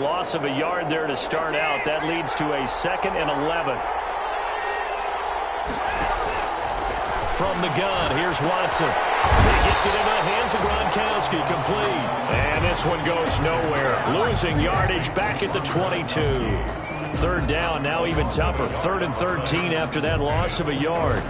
loss of a yard there to start out. That leads to a 2nd and 11. From the gun, here's Watson. He gets it into the hands of Gronkowski, complete. And this one goes nowhere. Losing yardage back at the 22. 3rd down, now even tougher. 3rd and 13 after that loss of a yard.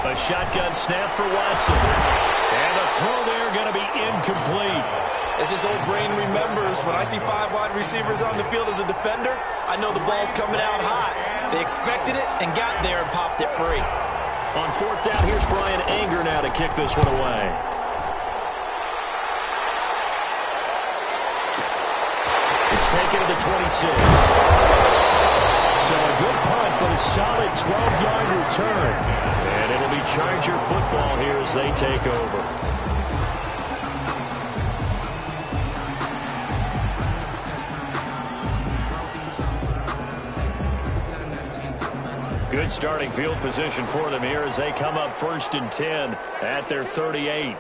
A shotgun snap for Watson. And the throw there going to be incomplete. As his old brain remembers, when I see 5 wide receivers on the field as a defender, I know the ball's coming out hot. They expected it and got there and popped it free. On 4th down, here's Brian Anger now to kick this one away. It's taken to the 26. So a good punt, but a solid 12-yard return. And it'll be Charger football here as they take over. Good starting field position for them here as they come up 1st and 10 at their 38.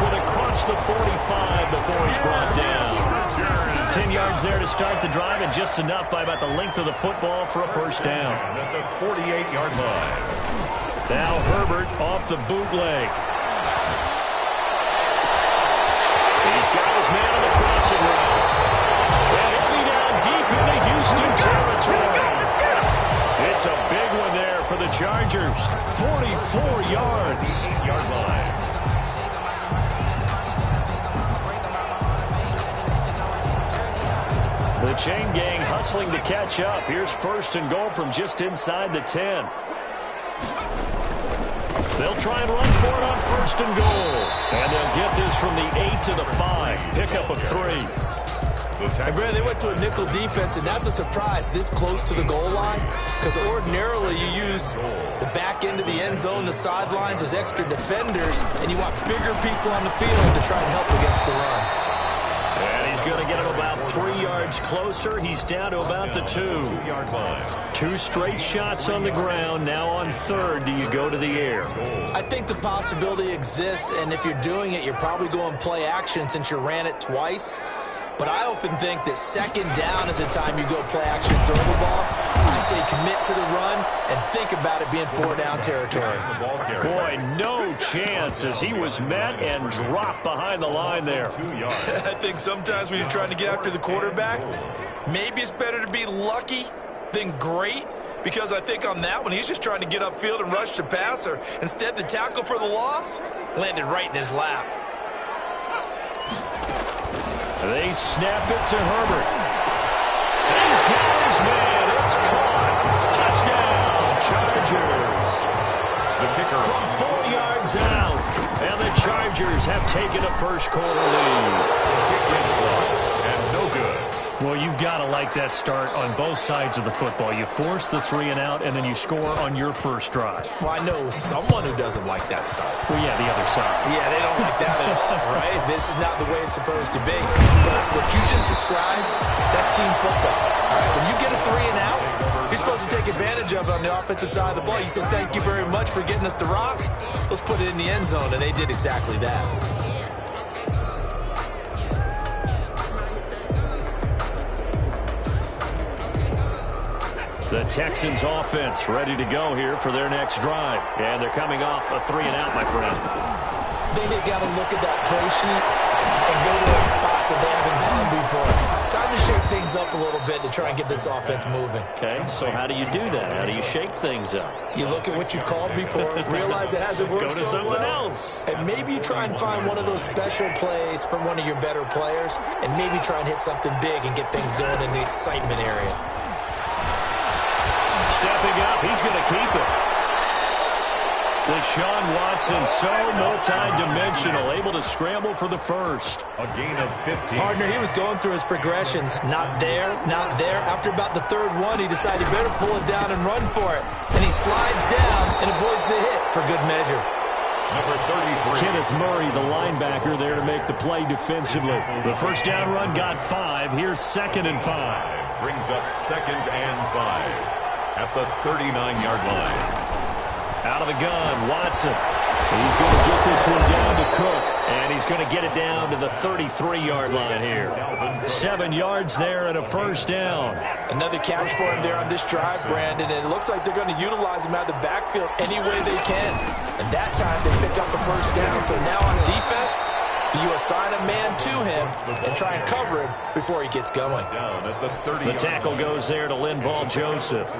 Across the 45 before he's brought down. 10 yards there to start the drive, and just enough by about the length of the football for a 1st down. At the 48-yard line. Now Herbert off the bootleg. He's got his man on the crossing route. And he'll be down deep into Houston territory. It's a big one there for the Chargers. 44 yards. 8-yard line. The chain gang hustling to catch up. Here's 1st and goal from just inside the 10. They'll try and run for it on 1st and goal. And they'll get this from the 8 to the 5. Pickup of 3. And Brad, they went to a nickel defense, and that's a surprise this close to the goal line. Because ordinarily you use the back end of the end zone, the sidelines as extra defenders, and you want bigger people on the field to try and help against the run. And he's going to get him about 3 yards closer. He's down to about the 2-yard line. 2 straight shots on the ground. Now on 3rd, do you go to the air? I think the possibility exists, and if you're doing it, you're probably going play action since you ran it twice. But I often think that 2nd down is the time you go play action and throw the ball. I say commit to the run and think about it being 4-down territory. Boy, no chance as he was met and dropped behind the line there. I think sometimes when you're trying to get after the quarterback, maybe it's better to be lucky than great. Because I think on that one, he's just trying to get upfield and rush the passer. Instead, the tackle for the loss landed right in his lap. They snap it to Herbert. He's got his man. It's caught. Touchdown, Chargers. The kicker from 4 yards out. And the Chargers have taken a first-quarter lead. The kick is blocked and no good. Well, you've got to like that start on both sides of the football. You force the 3 and out, and then you score on your first drive. Well, I know someone who doesn't like that start. Well, yeah, the other side. Yeah, they don't like that at all, right? This is not the way it's supposed to be. But what you just described, that's team football. All right? When you get a 3 and out, you're supposed to take advantage of it on the offensive side of the ball. You said, thank you very much for getting us the rock. Let's put it in the end zone, and they did exactly that. The Texans offense ready to go here for their next drive. And they're coming off a 3 and out, my friend. I think they've got to look at that play sheet and go to a spot that they haven't gone before. Time to shake things up a little bit to try and get this offense moving. Okay, so how do you do that? How do you shake things up? You look at what you called before, realize it hasn't worked so so something well, else. and maybe you try and find one of those special plays from one of your better players, and maybe try and hit something big and get things going in the excitement area. stepping up. He's going to keep it. Deshaun Watson, so multi-dimensional, able to scramble for the first. A gain of 15. Partner, he was going through his progressions. Not there, not there. After about the third one, he decided he better pull it down and run for it. And he slides down and avoids the hit for good measure. Number 33. Kenneth Murray, the linebacker, there to make the play defensively. The first down run got 5. Here's 2nd and 5. Brings up 2nd and 5 at the 39-yard line. Out of the gun, Watson. He's going to get this one down to Cook, and he's going to get it down to the 33-yard line here. 7 yards there and a first down. Another catch for him there on this drive, Brandon, and it looks like they're going to utilize him out of the backfield any way they can. And that time they pick up a first down. So now on defense, you assign a man to him and try and cover him before he gets going. Down at the 30. The tackle goes there to Linval Joseph.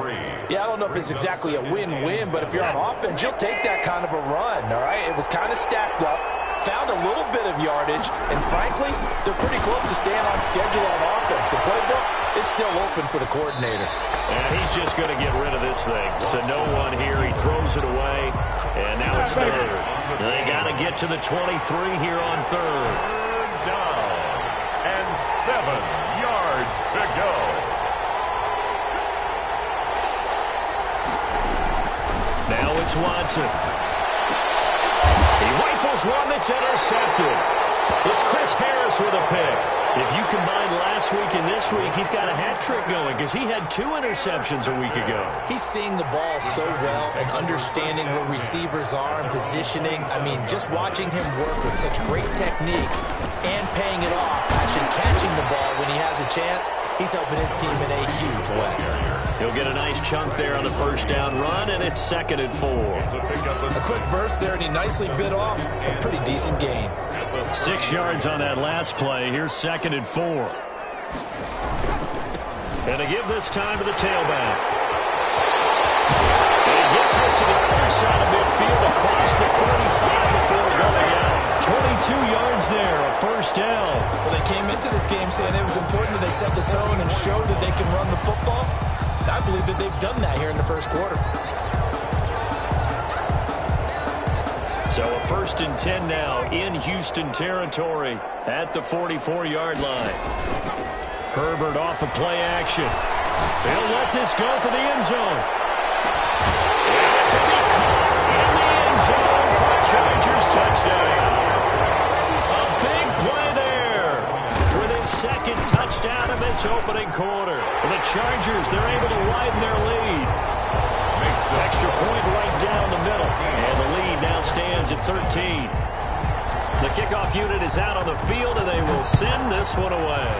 Yeah, I don't know if it's exactly a win-win, but if you're on offense, you'll take that kind of a run, all right? It was kind of stacked up, found a little bit of yardage, and frankly, they're pretty close to staying on schedule on offense. The playbook is still open for the coordinator. And he's just going to get rid of this thing. To no one here, he throws it away, and now it's 3rd. They got to get to the 23 here on 3rd. Third down and 7 yards to go. Now it's Watson. He rifles one that's intercepted. It's Chris Harris with a pick. If you combine last week and this week, he's got a hat trick going because he had 2 interceptions a week ago. He's seeing the ball so well and understanding where receivers are and positioning. I mean, just watching him work with such great technique and paying it off, actually catching the ball when he has a chance, he's helping his team in a huge way. He'll get a nice chunk there on the first down run, and it's 2nd and 4. A quick burst there, and he nicely bit off a pretty decent gain. 6 yards on that last play. Here's 2nd and 4. And to give this time to the tailback. And he gets us to the other side of midfield across the 45 before going out. 22 yards there, a first down. Well, they came into this game saying it was important that they set the tone and show that they can run the football. And I believe that they've done that here in the first quarter. So a 1st and 10 now in Houston territory at the 44-yard line. Herbert off of play action. They'll let this go for the end zone. This will be caught in the end zone for a Chargers touchdown. A big play there with his 2nd touchdown of this opening quarter. The Chargers, they're able to widen their lead. Extra point right down the middle. And the lead now stands at 13. The kickoff unit is out on the field, and they will send this one away.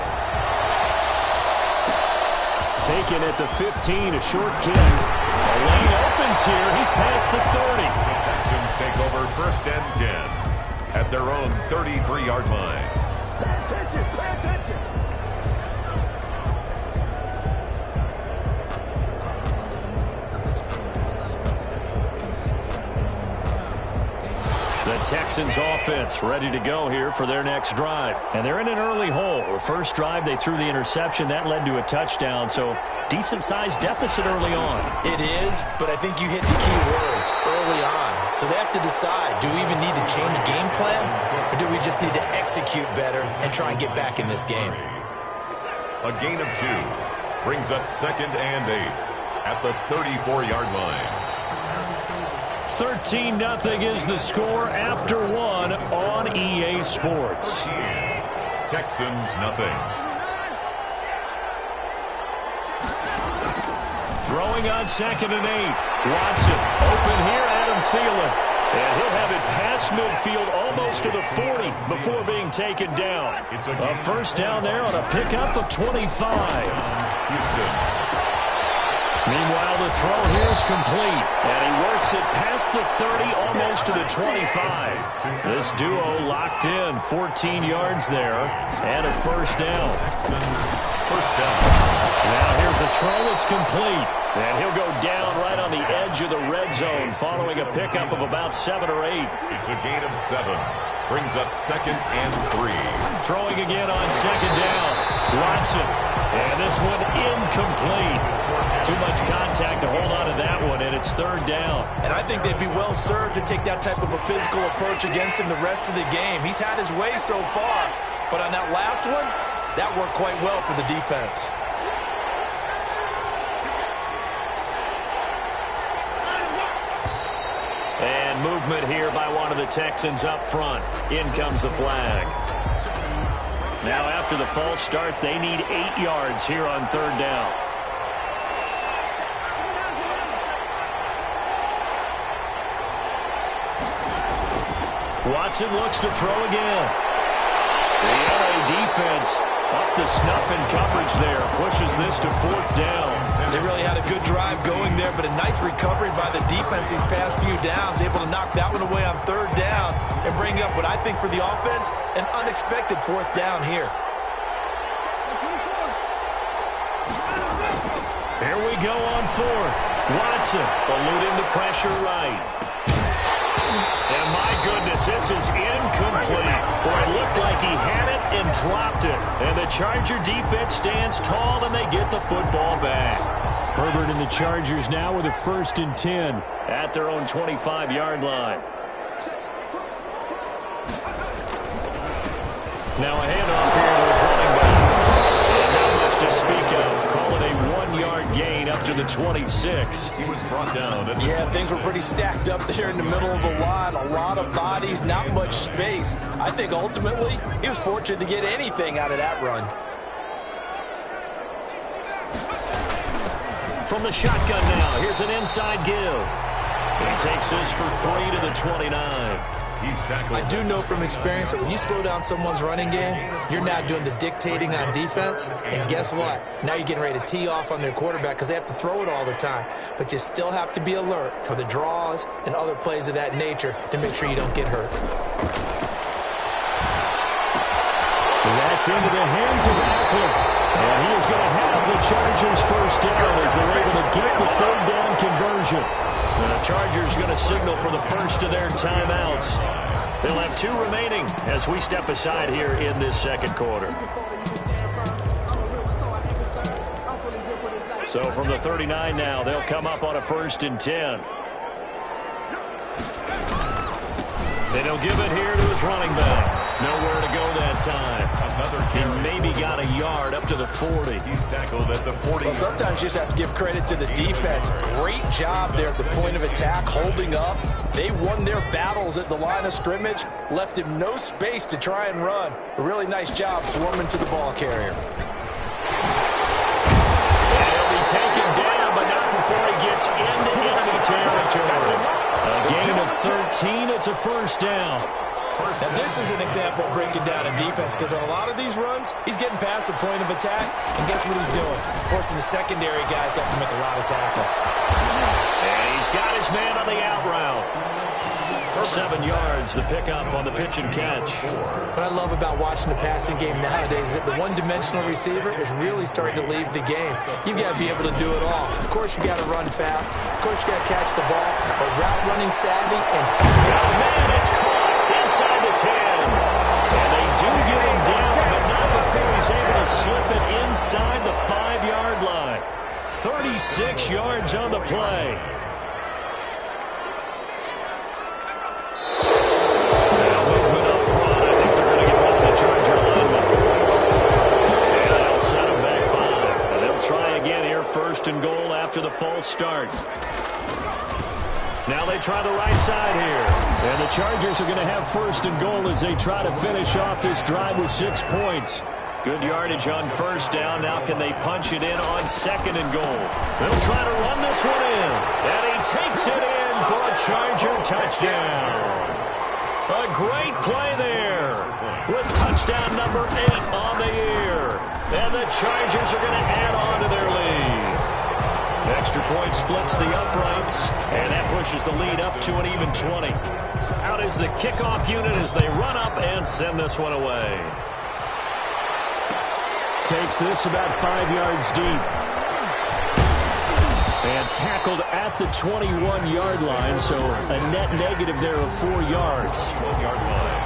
Taken at the 15, a short kick. A lane opens here. He's past the 30. The Texans take over 1st and 10 at their own 33-yard line. Attention, pay attention. The Texans offense ready to go here for their next drive. And they're in an early hole. The first drive, they threw the interception. That led to a touchdown. So decent-sized deficit early on. It is, but I think you hit the key words early on. So they have to decide, do we even need to change game plan? Or do we just need to execute better and try and get back in this game? A gain of 2 brings up 2nd and 8 at the 34-yard line. 13-0 is the score after 1 on EA Sports. Texans nothing. Throwing on 2nd and 8. Watson open here, Adam Thielen. And he'll have it past midfield almost to the 40 before being taken down. A first down there on a pickup of 25. Houston. Meanwhile, the throw here is complete, and he works it past the 30, almost to the 25. This duo locked in, 14 yards there, and a first down. First down. Now here's a throw, it's complete, and he'll go down right on the edge of the red zone, following a pickup of about 7 or 8. It's a gain of 7. Brings up 2nd and 3. Throwing again on 2nd down. Watson. And this one incomplete. Too much contact to hold on to that one, and it's third down. And I think they'd be well served to take that type of a physical approach against him the rest of the game. He's had his way so far, but on that last one, that worked quite well for the defense. And movement here by one of the Texans up front. In comes the flag. Now after the false start, they need 8 yards here on third down. Watson looks to throw again. The LA defense up to snuff in coverage there. Pushes this to fourth down. They really had a good drive going there, but a nice recovery by the defense these past few downs. Able to knock that one away on third down and bring up what I think for the offense, an unexpected fourth down here. Here we go on fourth. Watson eluding the pressure right. And my goodness, this is incomplete. Boy, it looked like he had it and dropped it. And the Charger defense stands tall and they get the football back. Herbert and the Chargers now with a 1st and 10 at their own 25-yard line. Now a handoff here to his running back. And not much to speak of. Call it a 1-yard gain up to the 26. He was brought down. Yeah, things were pretty stacked up there in the middle of the line. A lot of bodies, not much space. I think ultimately he was fortunate to get anything out of that run. From the shotgun now, here's an inside give. He takes this for 3 to the 29. He's tackled. I do know from experience that when you slow down someone's running game, you're now doing the dictating on defense. And guess what? Now you're getting ready to tee off on their quarterback because they have to throw it all the time. But you still have to be alert for the draws and other plays of that nature to make sure you don't get hurt. That's into the hands of Eckler. And he is going to have the Chargers first down as they're able to get the third down conversion. And the Chargers going to signal for the first of their timeouts. They'll have 2 remaining as we step aside here in this second quarter. So from the 39 now, they'll come up on a 1st and 10. And he'll give it here to his running back. Nowhere to go that time. He maybe got a yard up to the 40. He's tackled at the 40. Well, sometimes you just have to give credit to the defense. Great job there at the point of attack, holding up. They won their battles at the line of scrimmage, left him no space to try and run. A really nice job swarming to the ball carrier. And he'll be taken down, but not before he gets into enemy territory. A gain of 13. It's a first down. Now, this is an example of breaking down a defense because on a lot of these runs, he's getting past the point of attack, and guess what he's doing? Forcing the secondary guys to have to make a lot of tackles. And he's got his man on the out route. 7 yards, the pickup on the pitch and catch. What I love about watching the passing game nowadays is that the one-dimensional receiver is really starting to leave the game. You've got to be able to do it all. Of course, you got to run fast. Of course, you got to catch the ball, but route running savvy and timing. Oh, man, it's caught inside the 10. And they do get him down, but not before he's able to slip it inside the 5-yard line. 36 yards on the play. First and goal after the false start. Now they try the right side here. And the Chargers are going to have first and goal as they try to finish off this drive with 6 points. Good yardage on first down. Now can they punch it in on second and goal? They'll try to run this one in. And he takes it in for a Charger touchdown. A great play there with touchdown number 8 on the year. And the Chargers are going to add on to their lead. Extra point splits the uprights, and that pushes the lead up to an even 20. Out is the kickoff unit as they run up and send this one away. Takes this about 5 yards deep. And tackled at the 21-yard line, so a net negative there of 4 yards. 12-yard line.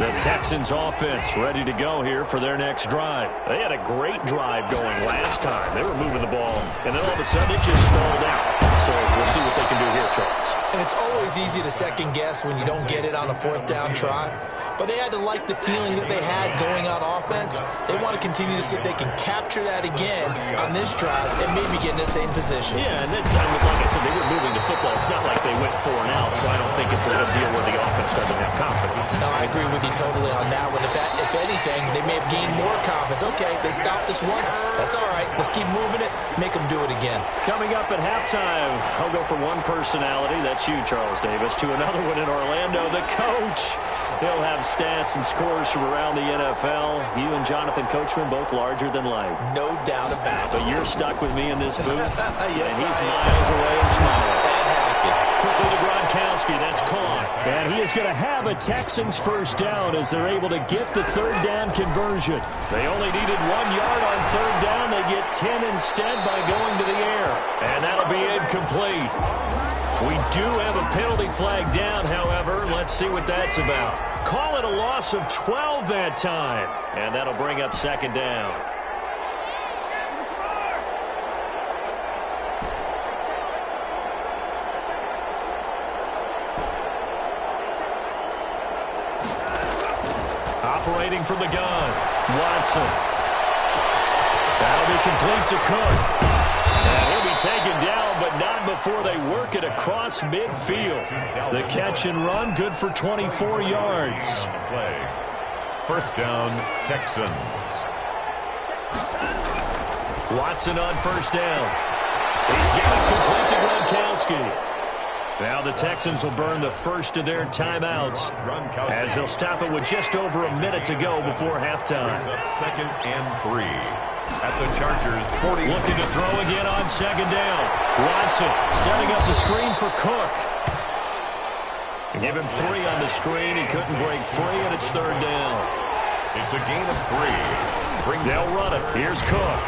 The Texans offense ready to go here for their next drive. They had a great drive going last time. They were moving the ball, and then all of a sudden it just stalled out. So we'll see what they can do here, Charles. And it's always easy to second guess when you don't get it on a fourth down try. But they had to like the feeling that they had going on offense. They want to continue to see if they can capture that again on this drive and maybe get in the same position. Yeah, and that's, like I said, they were moving the football. It's not like they went 4 and out, so I don't think it's a deal where the offense doesn't have confidence. No, I agree with you totally on that one. If anything, they may have gained more confidence. Okay, they stopped us once. That's all right. Let's keep moving it. Make them do it again. Coming up at halftime, I'll go from one personality, that's you, Charles Davis, to another one in Orlando, the coach. He'll have stats and scores from around the NFL. You and Jonathan Coachman, both larger than life. No doubt about it. But you're stuck with me in this booth. Yes, and he's miles away and smiling. And happy. Quickly to Gronkowski. That's caught. And he is going to have a Texans first down as they're able to get the third down conversion. They only needed 1 yard on third down. They get 10 instead by going to the air. And that'll be incomplete. We do have a penalty flag down, however. Let's see what that's about. Call it a loss of 12 that time. And that'll bring up second down. Operating from the gun, Watson. That'll be complete to Cook. And he'll be taken down, but not before they work it across midfield. The catch and run, good for 24 yards. First down, Texans. Watson on first down. He's given complete to Gronkowski. Now the Texans will burn the first of their timeouts as they'll stop it with just over a minute to go before halftime. Second and 3 at the Chargers 40. Looking to throw again on second down. Watson setting up the screen for Cook. Give him 3 on the screen. He couldn't break free, and it's third down. It's a gain of 3. They'll run it. Here's Cook.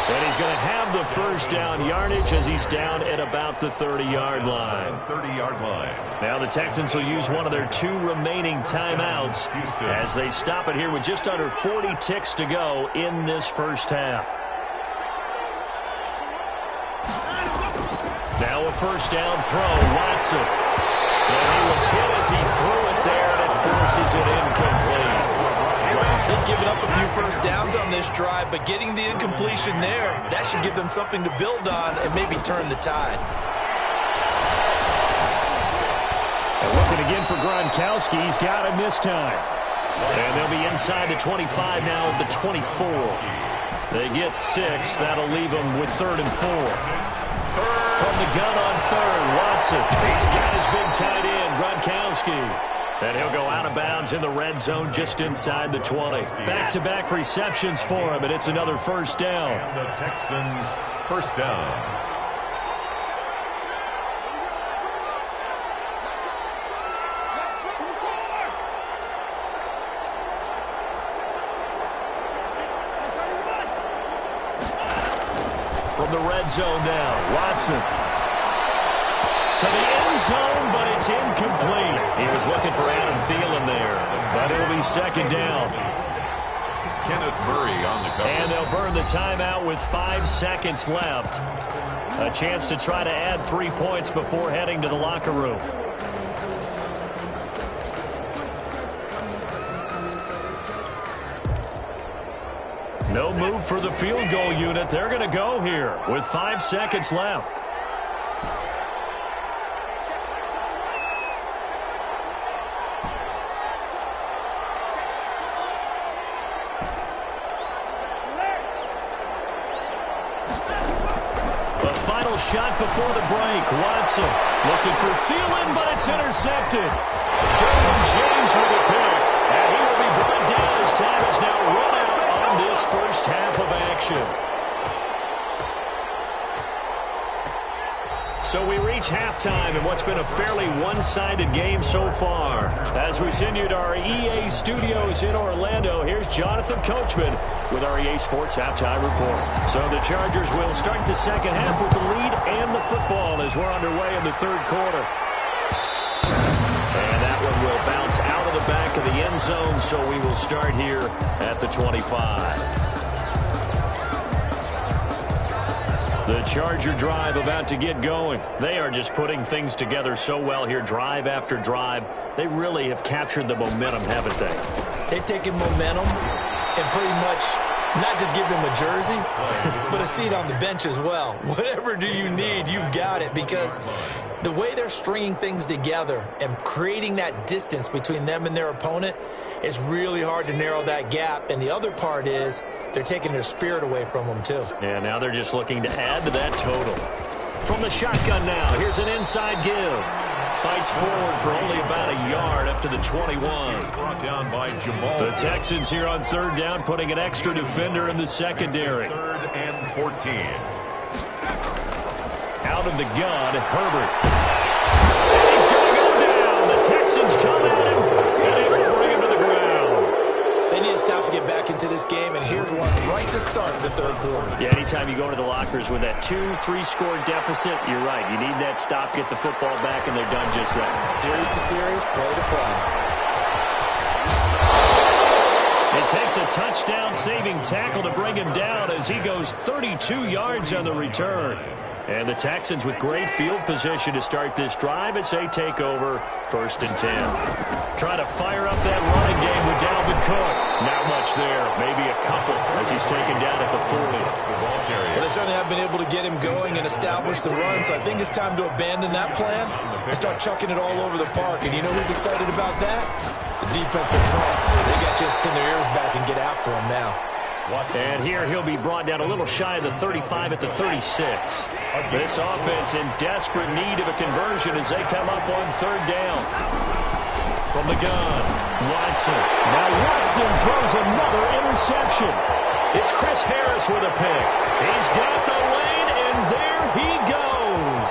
And he's going to have the first down yardage as he's down at about the 30-yard line. 30-yard line. Now the Texans will use one of their 2 remaining timeouts as they stop it here with just under 40 ticks to go in this first half. Now a first down throw, Watson. And he was hit as he threw it there, and it forces it incomplete. They've given up a few first downs on this drive, but getting the incompletion there, that should give them something to build on and maybe turn the tide. And looking again for Gronkowski. He's got him this time. And they'll be inside the 25 now at the 24. They get 6. That'll leave them with third and 4. From the gun on third, Watson. He's got his big tight end, Gronkowski. And he'll go out of bounds in the red zone just inside the 20. Back-to-back receptions for him, and it's another first down. And the Texans first down. From the red zone now, Watson. To the end zone, but it's incomplete. He was looking for Adam Thielen there, but it'll be second down. Kenneth Murray on the cover. And they'll burn the timeout with 5 seconds left. A chance to try to add 3 points before heading to the locker room. No move for the field goal unit. They're going to go here with 5 seconds left. Shot before the break. Watson looking for Thielen, but it's intercepted. Derwin James with a pick. And he will be brought down as time has now run out on this first half of action. So we reach halftime in what's been a fairly one-sided game so far. As we send you to our EA studios in Orlando, here's Jonathan Coachman with our EA Sports Halftime Report. So the Chargers will start the second half with the lead and the football as we're underway in the third quarter. And that one will bounce out of the of the end zone, so we will start here at the 25. The Charger drive about to get going. They are just putting things together so well here, drive after drive. They really have captured the momentum, haven't they? They've taken momentum and pretty much not just give them a jersey, but a seat on the bench as well. Whatever do you need, you've got it, because the way they're stringing things together and creating that distance between them and their opponent, it's really hard to narrow that gap. And the other part is they're taking their spirit away from them, too. Yeah, now they're just looking to add to that total. From the shotgun now, here's an inside give. Fights forward for only about a yard up to the 21. Brought down by Jamal. The Texans here on third down, putting an extra defender in the secondary. Third and 14. Out of the gun, Herbert. And he's going to go down. The Texans come at him and able to bring him to the ground. They need to stop to get back into this game, and here's one right to start the third quarter. Yeah, anytime you go to the lockers with that 2-3 score deficit, you're right. You need that stop, get the football back, and they're done just that. Series to series, play to play. It takes a touchdown-saving tackle to bring him down as he goes 32 yards on the return. And the Texans with great field position to start this drive as they take over 1st and 10. Trying to fire up that running game with Dalvin Cook. Not much there. Maybe a couple as he's taken down at the 40. Well, they certainly have been able to get him going and establish the run, so I think it's time to abandon that plan and start chucking it all over the park. And you know who's excited about that? The defensive front. They got just pin their ears back and get after him now. And here he'll be brought down a little shy of the 35 at the 36. This offense in desperate need of a conversion as they come up on third down. From the gun, Watson. Now Watson throws another interception. It's Chris Harris with a pick. He's got the lane, and there he goes.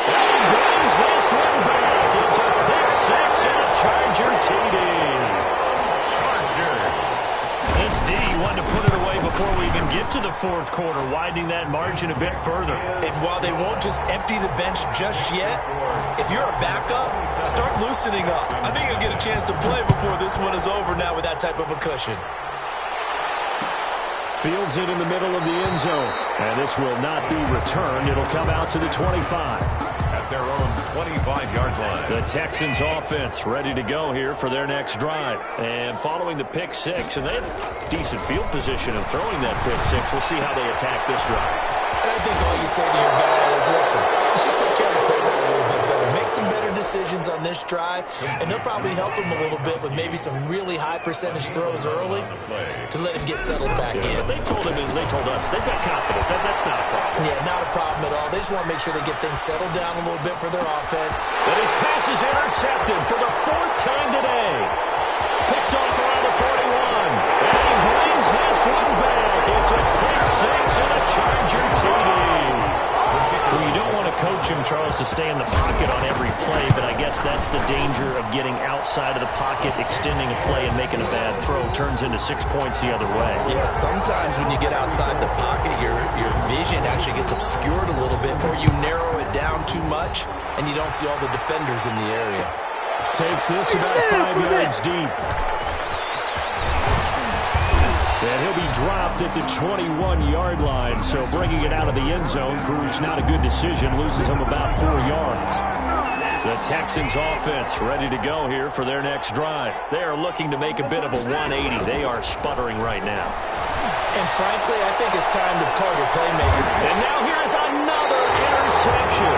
And he brings this one back. It's a pick six and a Charger TD. This D wanted to put it away before we even get to the fourth quarter, widening that margin a bit further. And while they won't just empty the bench just yet, if you're a backup, start loosening up. I think you'll get a chance to play before this one is over now with that type of a cushion. Fields it in the middle of the end zone. And this will not be returned. It'll come out to the 25. Their own 25-yard line. The Texans offense ready to go here for their next drive. And following the pick six, and they have decent field position of throwing that pick six. We'll see how they attack this drive. And I think all you say to your guy is, listen, let's just take care of the football a little bit better. Make some better decisions on this drive, and they'll probably help him a little bit with maybe some really high percentage throws early to let him get settled back in. They told him, and they told us, they've got confidence. That's not a problem. Yeah, not a problem at all. They just want to make sure they get things settled down a little bit for their offense. And his pass is intercepted for the 4th time today. Picked off around the 41. And he brings this one back. It's a pick six and a Charger TD. Well, you don't want to coach him, Charles, to stay in the pocket on every play, but I guess that's the danger of getting outside of the pocket, extending a play, and making a bad throw. Turns into 6 points the other way. Yeah, sometimes when you get outside the pocket, your vision actually gets obscured a little bit, or you narrow it down too much, and you don't see all the defenders in the area. Takes this about 5 yards deep. And he'll be dropped at the 21-yard line, so bringing it out of the end zone proves not a good decision, loses him about 4 yards. The Texans offense ready to go here for their next drive. They are looking to make a bit of a 180. They are sputtering right now. And frankly, I think it's time to call your playmaker. And now here is another interception.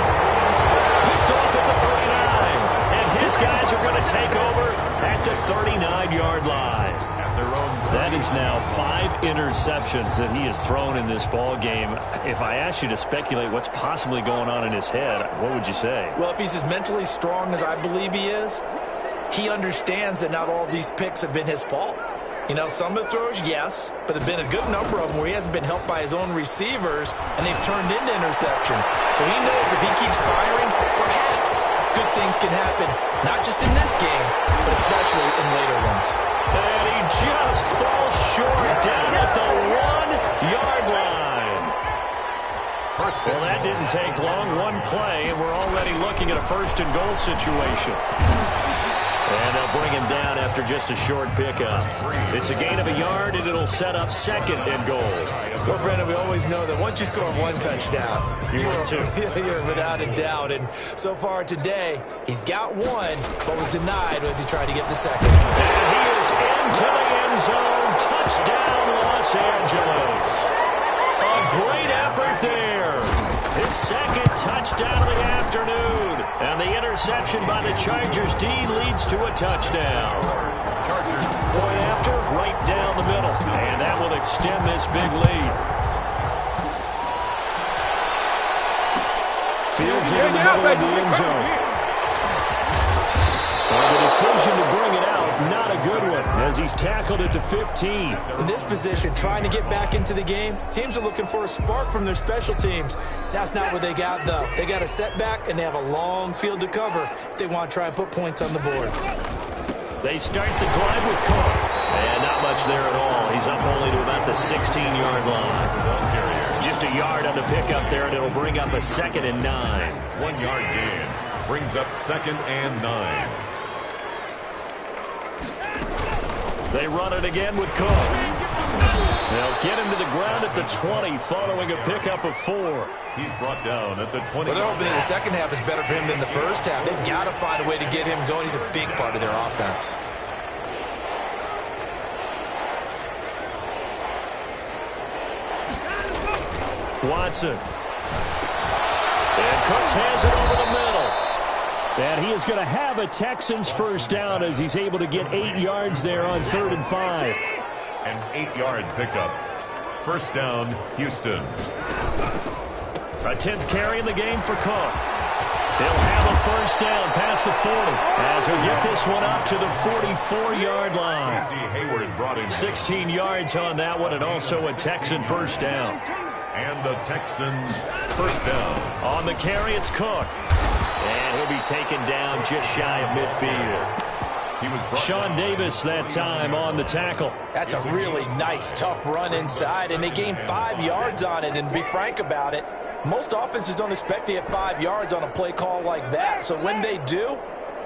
Picked off at the 39. And his guys are going to take over at the 39-yard line. That is now 5 interceptions that he has thrown in this ball game. If I asked you to speculate what's possibly going on in his head, what would you say? Well, if he's as mentally strong as I believe he is, he understands that not all of these picks have been his fault. You know, some of the throws, yes, but there have been a good number of them where he hasn't been helped by his own receivers, and they've turned into interceptions. So he knows if he keeps firing, perhaps good things can happen, not just in this game, but especially in later ones. And he just falls short down at the 1-yard line. Well, that didn't take long. One play, and we're already looking at a 1st and goal situation. And they'll bring him down after just a short pickup. It's a gain of a yard, and it'll set up second and goal. Well, Brandon, we always know that once you score one touchdown, you're without a doubt. And so far today, he's got one, but was denied as he tried to get the second. And he is into the end zone. Touchdown, Los Angeles. A great effort there. His second touchdown of the afternoon. And the interception by the Chargers D leads to a touchdown. Chargers. Point after, right down the middle. And that will extend this big lead. Fields it in the middle of the end zone. And the decision to bring it out, not a good one, as he's tackled at the 15. In this position, trying to get back into the game, teams are looking for a spark from their special teams. That's not what they got, though. They got a setback, and they have a long field to cover if they want to try and put points on the board. They start the drive with Cook. And not much there at all. He's up only to about the 16-yard line. Just a yard on the pickup there, and it'll bring up a 2nd and 9. 1 yard gain. Brings up 2nd and 9. They run it again with Cook. They'll get him to the ground at the 20 following a pickup of 4. He's brought down at the 20. Well, they're hoping that the second half is better for him than the first half. They've got to find a way to get him going. He's a big part of their offense. Watson. And Cooks has it over the middle. And he is going to have a Texans first down as he's able to get 8 yards there on 3rd and 5. An 8-yard pickup. First down, Houston. A 10th carry in the game for Cook. They'll have a first down past the 40 as he'll get this one up to the 44-yard line. Hayward brought in 16 yards on that one, and also a Texan first down. And the Texans first down. On the carry, it's Cook. And he'll be taken down just shy of midfield. He was Sean Davis that time on the tackle. That's a really nice, tough run inside, and they gained 5 yards on it. And to be frank about it, most offenses don't expect to get 5 yards on a play call like that. So when they do,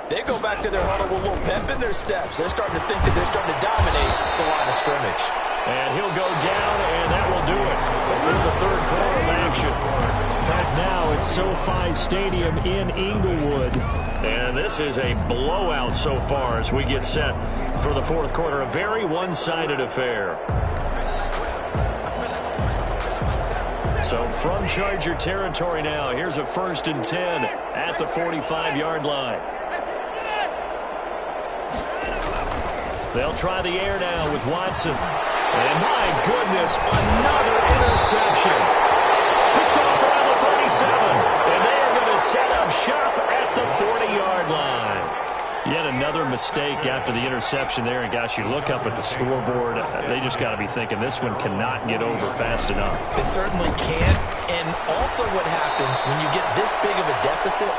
they go back to their huddle with a little pep in their steps. They're starting to think that they're starting to dominate the line of scrimmage. And he'll go down, and that will do it for the third quarter of action. Back now at SoFi Stadium in Inglewood. And this is a blowout so far as we get set for the fourth quarter. A very one-sided affair. So from Charger territory now, here's a 1st and 10 at the 45-yard line. They'll try the air now with Watson. And my goodness, another interception. Picked off around the 37. And they are going to set up shop at the 40-yard line. Yet another mistake after the interception there. And gosh, you look up at the scoreboard, they just got to be thinking this one cannot get over fast enough. It certainly can't. And also what happens when you get this big of a deficit,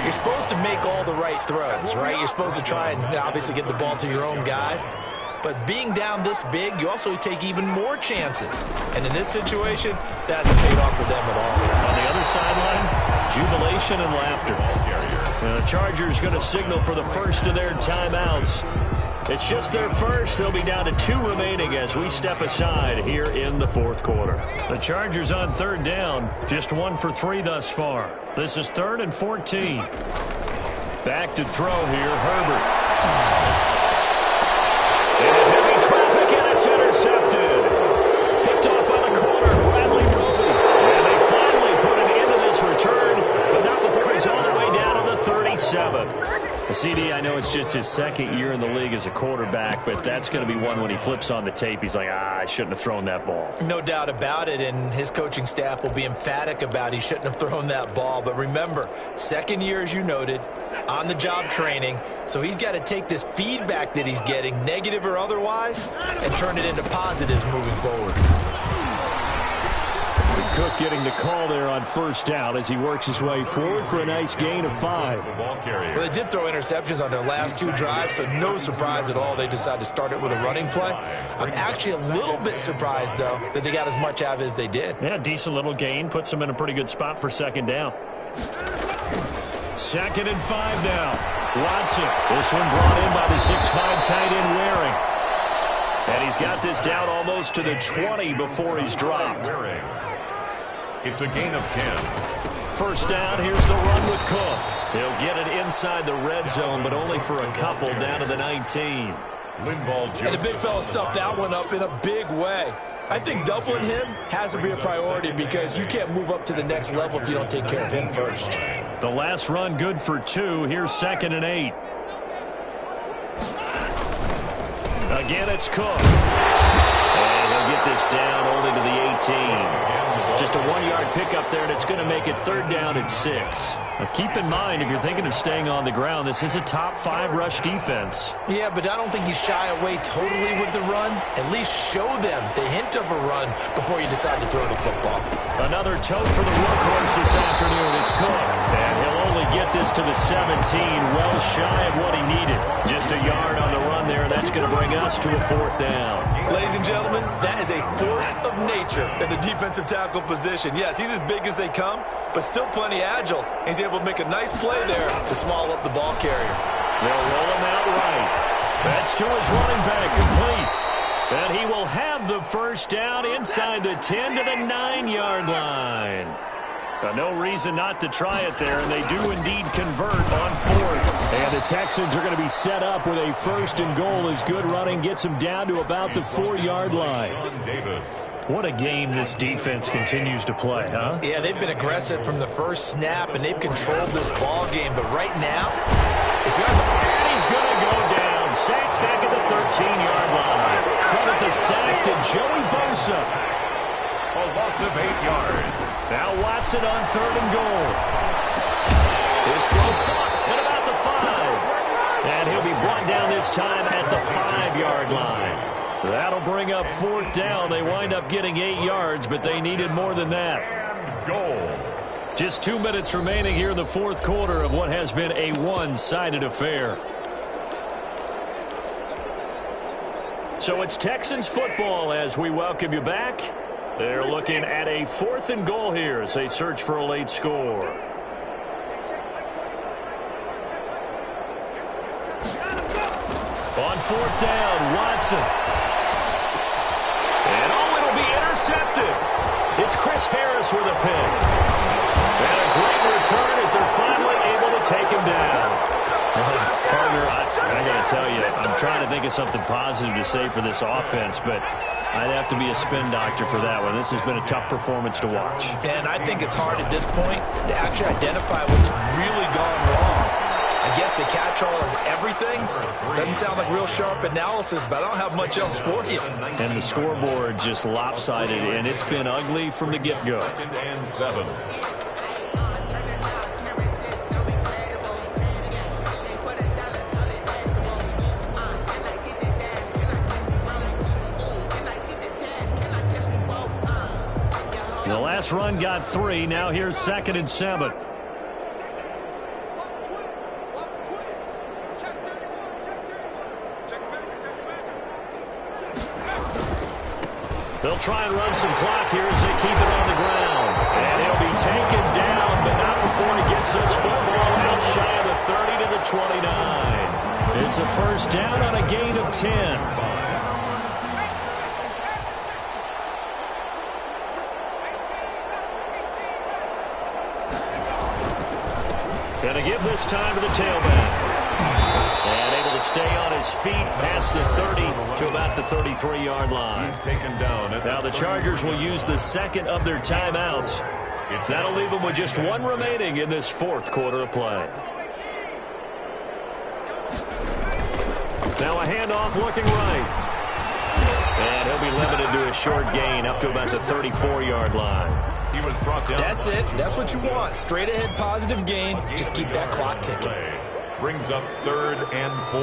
you're supposed to make all the right throws, right? You're supposed to try and obviously get the ball to your own guys. But being down this big, you also take even more chances. And in this situation, that hasn't paid off for them at all. On the other sideline, jubilation and laughter. The Chargers going to signal for the first of their timeouts. It's just their first. They'll be down to 2 remaining as we step aside here in the fourth quarter. The Chargers on 3rd down, just 1 for 3 thus far. This is 3rd and 14. Back to throw here, Herbert. And heavy traffic, and it's intercepted. Picked off by the corner, Bradley Roby. And they finally put an end to this return, but not before he's all the way down to the 37. CD, I know it's just his 2nd year in the league as a quarterback, but that's going to be one when he flips on the tape, he's like, I shouldn't have thrown that ball. No doubt about it, and his coaching staff will be emphatic about he shouldn't have thrown that ball. But remember, 2nd year, as you noted, on-the-job training, so he's got to take this feedback that he's getting, negative or otherwise, and turn it into positives moving forward. Cook getting the call there on first down as he works his way forward for a nice gain of 5. Well, they did throw interceptions on their last 2 drives, so no surprise at all they decided to start it with a running play. I'm actually a little bit surprised, though, that they got as much out of it as they did. Yeah, decent little gain. Puts them in a pretty good spot for 2nd down. 2nd and 5 now. Watson. This one brought in by the 6'5" tight end Waring. And he's got this down almost to the 20 before he's dropped. It's a gain of 10. First down, here's the run with Cook. He'll get it inside the red zone, but only for a couple down to the 19. And the big fella stuffed that one up in a big way. I think doubling him has to be a priority because you can't move up to the next level if you don't take care of him first. The last run good for 2. Here's 2nd and 8. Again, it's Cook. And he'll get this down only to the 18. Just a 1-yard pickup there, and it's going to make it 3rd down and 6. Now, keep in mind, if you're thinking of staying on the ground, this is a top 5 rush defense. Yeah, but I don't think you shy away totally with the run. At least show them the hint of a run before you decide to throw the football. Another tote for the workhorse this afternoon. It's Cook. And he'll only get this to the 17, well shy of what he needed. Just a yard on the run there. That's going to bring us to a 4th down. Ladies and gentlemen, that is a force of nature in the defensive tackle position. Yes, he's as big as they come, but still plenty agile. He's able to make a nice play there to small up the ball carrier. They'll roll him out right. That's to his running back, complete. And he will have the first down inside the 10 to the 9-yard line. No reason not to try it there, and they do indeed convert on 4th. And the Texans are going to be set up with a 1st and goal as good running gets them down to about the 4-yard line. What a game this defense continues to play, huh? Yeah, they've been aggressive from the first snap, and they've controlled this ball game. But right now, if you're on the... And he's going to go down. Sacked back at the 13-yard line. Credit the sack to Joey Bosa. A loss of 8 yards. Now Watson on 3rd and goal. His throw caught at about the 5. And he'll be brought down this time at the 5-yard line. That'll bring up 4th down. They wind up getting 8 yards, but they needed more than that. Goal. Just 2 minutes remaining here in the 4th quarter of what has been a one-sided affair. So it's Texans football as we welcome you back. They're looking at a 4th and goal here as they search for a late score. On 4th down, Watson. And it'll be intercepted. It's Chris Harris with a pick. And a great return as they're finally able to take him down. Partner, I got to tell you, I'm trying to think of something positive to say for this offense, but I'd have to be a spin doctor for that one. This has been a tough performance to watch. And I think it's hard at this point to actually identify what's really gone wrong. I guess the catch-all is everything. Doesn't sound like real sharp analysis, but I don't have much else for you. And the scoreboard just lopsided, and it's been ugly from the get-go. 2nd and 7. The last run got 3. Now here's 2nd and 7. They'll try and run some clock here as they keep it on the ground. And he'll be taken down, but not before he gets this football out shy of the 30 to the 29. It's a first down on a gain of 10. Going to give this time to the tailback. And able to stay on his feet past the 30 to about the 33-yard line. He's taken down. Now the Chargers will use the 2nd of their timeouts. That'll leave them with just 1 remaining in this 4th quarter of play. Now a handoff looking right. And he'll be limited to a short gain up to about the 34-yard line. He was brought down. That's it. That's what you want. Straight ahead positive gain. Just keep that clock ticking. Brings up 3rd and 4.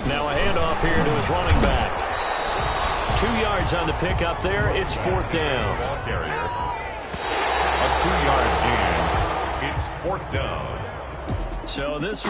Now a handoff here to his running back. 2 yards on the pick up there. It's 4th down. Ball carrier. A 2-yard gain. It's 4th down. So this